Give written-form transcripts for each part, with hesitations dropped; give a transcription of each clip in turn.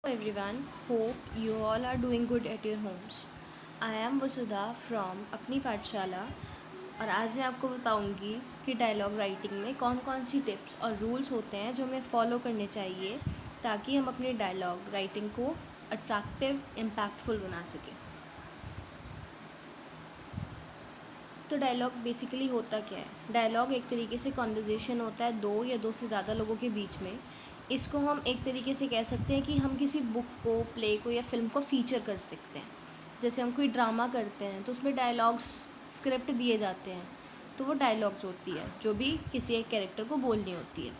Everyone, hope you all are doing good at your homes. I am Vasudha from अपनी पाठशाला और आज मैं आपको बताऊंगी कि डायलॉग राइटिंग में कौन कौन सी टिप्स और रूल्स होते हैं जो हमें फॉलो करने चाहिए ताकि हम अपनी डायलॉग राइटिंग को अट्रैक्टिव इम्पैक्टफुल बना सकें। तो डायलॉग बेसिकली होता क्या है? डायलॉग एक तरीके से कॉन्वर्जेसन होता है दो या दो से ज़्यादा लोगों के बीच में। इसको हम एक तरीके से कह सकते हैं कि हम किसी बुक को, प्ले को या फिल्म को फीचर कर सकते हैं। जैसे हम कोई ड्रामा करते हैं तो उसमें डायलॉग्स स्क्रिप्ट दिए जाते हैं, तो वो डायलॉग्स होती है जो भी किसी एक कैरेक्टर को बोलनी होती है।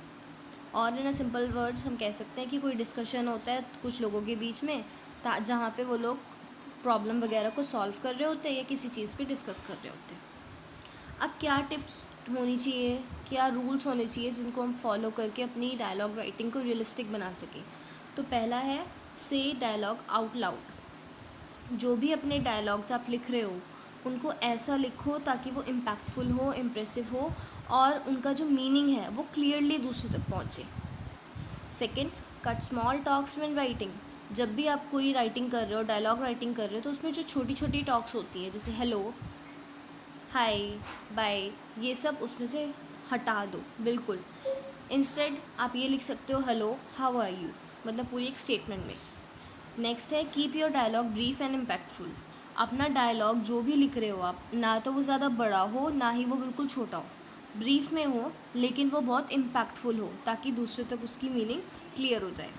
और इन अ सिंपल वर्ड्स हम कह सकते हैं कि कोई डिस्कशन होता है कुछ लोगों के बीच में, जहाँ पे वो लोग प्रॉब्लम वगैरह को सॉल्व कर रहे होते हैं या किसी चीज़ पे डिस्कस कर रहे होते हैं। अब क्या टिप्स होनी चाहिए, क्या रूल्स होने चाहिए जिनको हम फॉलो करके अपनी डायलॉग राइटिंग को रियलिस्टिक बना सकें? तो पहला है से डायलॉग आउट लाउड। जो भी अपने डायलॉग्स आप लिख रहे हो उनको ऐसा लिखो ताकि वो इम्पैक्टफुल हो, इम्प्रेसिव हो और उनका जो मीनिंग है वो क्लियरली दूसरे तक पहुँचे। Second, cut small talks when writing. जब भी आप कोई राइटिंग कर रहे हो, डायलॉग राइटिंग कर रहे हो, तो उसमें जो छोटी छोटी टॉक्स होती है जैसे हेलो, हाय, बाय, ये सब उसमें से हटा दो बिल्कुल। इंस्टेड आप ये लिख सकते हो हेलो, हाउ आर यू, मतलब पूरी एक स्टेटमेंट में। नेक्स्ट है keep your dialogue brief and impactful. अपना डायलॉग जो भी लिख रहे हो आप, ना तो वो ज़्यादा बड़ा हो ना ही वो बिल्कुल छोटा हो, ब्रीफ में हो लेकिन वो बहुत इम्पैक्टफुल हो ताकि दूसरे तक उसकी मीनिंग क्लियर हो जाए।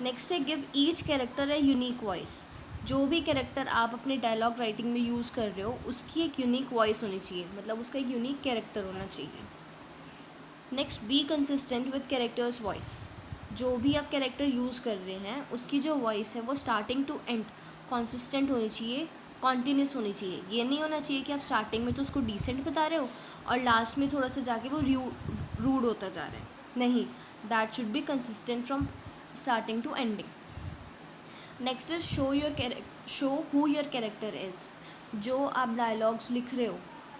नेक्स्ट है give each character a unique voice. जो भी कैरेक्टर आप अपने डायलॉग राइटिंग में यूज़ कर रहे हो उसकी एक यूनिक वॉइस होनी चाहिए, मतलब उसका एक यूनिक कैरेक्टर होना चाहिए। Next, be consistent with characters voice. जो भी आप कैरेक्टर यूज़ कर रहे हैं उसकी जो वॉइस है वो स्टार्टिंग टू एंड कॉन्सिस्टेंट होनी चाहिए, कॉन्टीन्यूस होनी चाहिए। ये नहीं होना चाहिए कि आप स्टार्टिंग में तो उसको डिसेंट बता रहे हो और लास्ट में थोड़ा सा जाके वो रूड होता जा रहा है। नहीं, that should be consistent from starting to ending. Next is show who your character is. जो आप डायलॉग्स लिख रहे हो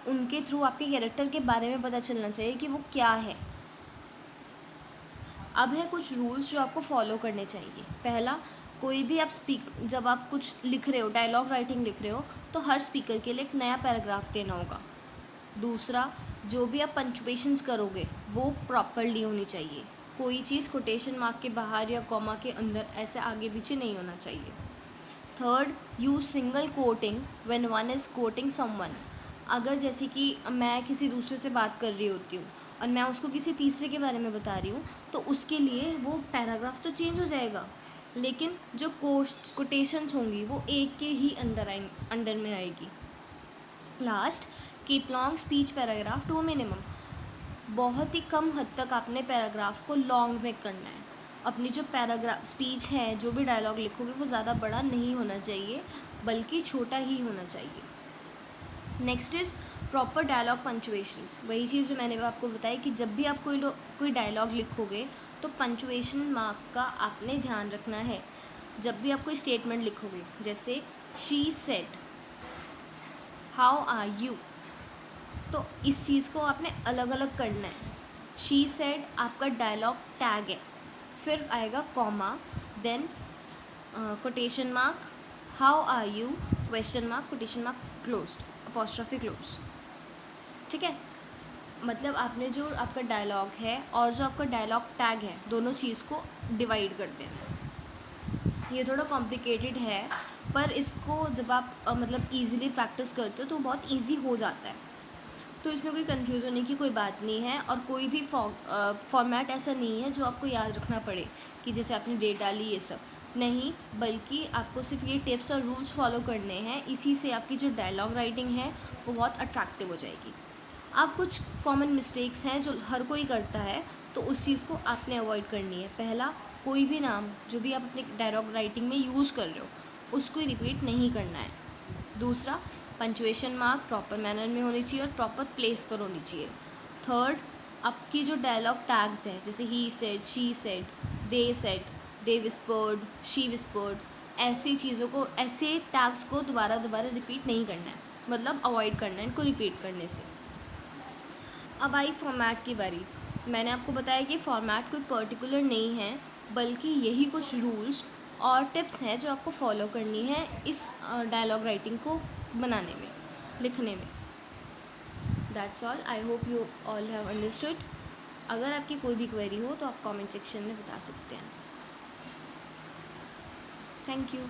उनके थ्रू आपके कैरेक्टर के बारे में पता चलना चाहिए कि वो क्या है। अब है कुछ रूल्स जो आपको फॉलो करने चाहिए। पहला, कोई भी आप जब आप कुछ लिख रहे हो, डायलॉग राइटिंग लिख रहे हो, तो हर स्पीकर के लिए एक नया पैराग्राफ देना होगा। दूसरा, जो भी आप पंचुएशंस करोगे वो प्रॉपरली होनी चाहिए। कोई चीज़ कोटेशन मार्क के बाहर या कॉमा के अंदर ऐसे आगे पीछे नहीं होना चाहिए। Third, use single coating when one is coating someone. अगर जैसे कि मैं किसी दूसरे से बात कर रही होती हूँ और मैं उसको किसी तीसरे के बारे में बता रही हूँ, तो उसके लिए वो पैराग्राफ तो चेंज हो जाएगा लेकिन जो कोटेशंस होंगी वो एक के ही अंडर में आएगी। Last, keep long speech paragraph to minimum. बहुत ही कम हद तक आपने पैराग्राफ को लॉन्ग में करना है। अपनी जो पैराग्राफ स्पीच है, जो भी डायलॉग लिखोगे वो ज़्यादा बड़ा नहीं होना चाहिए बल्कि छोटा ही होना चाहिए। Next is proper dialogue punctuations. वही चीज़ जो मैंने आपको बताई कि जब भी आप कोई डायलॉग लिखोगे तो पंचुएशन मार्क का आपने ध्यान रखना है। जब भी आप कोई स्टेटमेंट लिखोगे जैसे she said, how are you, तो इस चीज़ को आपने अलग अलग करना है। शी सेड आपका डायलॉग टैग है, फिर आएगा comma, then quotation mark, how are you, question mark, quotation mark closed, apostrophe close. ठीक है, मतलब आपने जो आपका डायलॉग है और जो आपका डायलॉग टैग है दोनों चीज़ को डिवाइड कर देना। ये थोड़ा कॉम्प्लिकेटेड है पर इसको जब आप मतलब ईज़िली प्रैक्टिस करते हो तो बहुत ईजी हो जाता है। तो इसमें कोई कन्फ्यूज़ होने की कोई बात नहीं है और कोई भी फॉर्मेट ऐसा नहीं है जो आपको याद रखना पड़े कि जैसे आपने डेट डाली ये सब नहीं, बल्कि आपको सिर्फ ये टिप्स और रूल्स फॉलो करने हैं। इसी से आपकी जो डायलॉग राइटिंग है वो बहुत अट्रैक्टिव हो जाएगी। अब कुछ कॉमन मिस्टेक्स हैं जो हर कोई करता है, तो उस चीज़ को आपने अवॉइड करनी है। पहला, कोई भी नाम जो भी आप अपने डायलॉग राइटिंग में यूज़ कर रहे हो उसको रिपीट नहीं करना है। दूसरा, पंचुएशन मार्क प्रॉपर मैनर में होनी चाहिए और प्रॉपर प्लेस पर होनी चाहिए। थर्ड, आपकी जो डायलॉग टैग्स हैं जैसे he said, she said, they whispered, she whispered, ऐसी चीज़ों को, ऐसे टैग्स को दोबारा रिपीट नहीं करना है, मतलब अवॉइड करना है इनको रिपीट करने से। अब आई फॉर्मेट की बारी। मैंने आपको बताया कि फ़ॉर्मेट कोई पर्टिकुलर नहीं है, बल्कि यही कुछ रूल्स और टिप्स हैं जो आपको फॉलो करनी है इस डायलॉग राइटिंग को बनाने में, लिखने में। That's all. I hope you all have understood. अगर आपकी कोई भी क्वेरी हो तो आप कमेंट सेक्शन में बता सकते हैं। Thank you.